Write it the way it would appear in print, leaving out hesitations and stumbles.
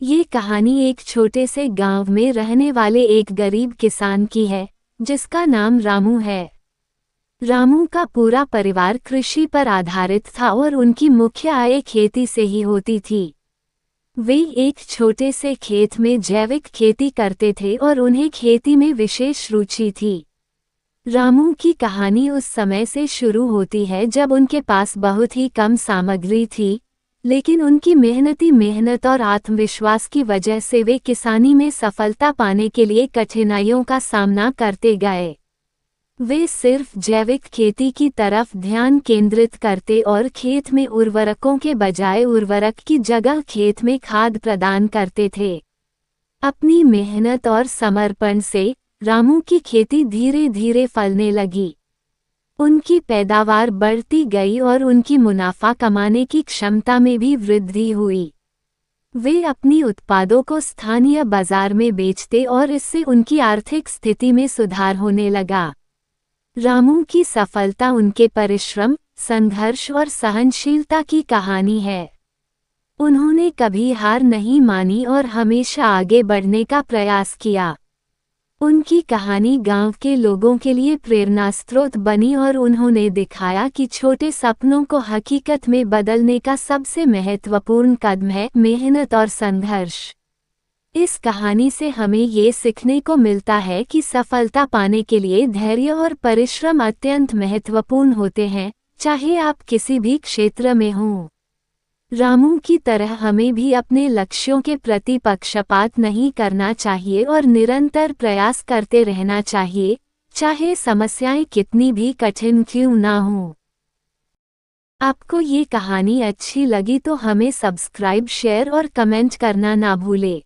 ये कहानी एक छोटे से गांव में रहने वाले एक गरीब किसान की है, जिसका नाम रामू है। रामू का पूरा परिवार कृषि पर आधारित था और उनकी मुख्य आय खेती से ही होती थी। वे एक छोटे से खेत में जैविक खेती करते थे और उन्हें खेती में विशेष रुचि थी। रामू की कहानी उस समय से शुरू होती है जब उनके पास बहुत ही कम सामग्री थी, लेकिन उनकी मेहनत और आत्मविश्वास की वजह से वे किसानी में सफलता पाने के लिए कठिनाइयों का सामना करते गए। वे सिर्फ जैविक खेती की तरफ ध्यान केंद्रित करते और खेत में उर्वरकों के बजाय उर्वरक की जगह खेत में खाद प्रदान करते थे। अपनी मेहनत और समर्पण से रामू की खेती धीरे धीरे फलने लगी। उनकी पैदावार बढ़ती गई और उनकी मुनाफा कमाने की क्षमता में भी वृद्धि हुई। वे अपनी उत्पादों को स्थानीय बाजार में बेचते और इससे उनकी आर्थिक स्थिति में सुधार होने लगा। रामू की सफलता उनके परिश्रम, संघर्ष और सहनशीलता की कहानी है। उन्होंने कभी हार नहीं मानी और हमेशा आगे बढ़ने का प्रयास किया। उनकी कहानी गांव के लोगों के लिए प्रेरणास्रोत बनी और उन्होंने दिखाया कि छोटे सपनों को हकीकत में बदलने का सबसे महत्वपूर्ण कदम है मेहनत और संघर्ष। इस कहानी से हमें ये सीखने को मिलता है कि सफलता पाने के लिए धैर्य और परिश्रम अत्यंत महत्वपूर्ण होते हैं, चाहे आप किसी भी क्षेत्र में हों। रामू की तरह हमें भी अपने लक्ष्यों के प्रति पक्षपात नहीं करना चाहिए और निरंतर प्रयास करते रहना चाहिए, चाहे समस्याएं कितनी भी कठिन क्यों ना हों। आपको ये कहानी अच्छी लगी तो हमें सब्सक्राइब, शेयर और कमेंट करना ना भूलें।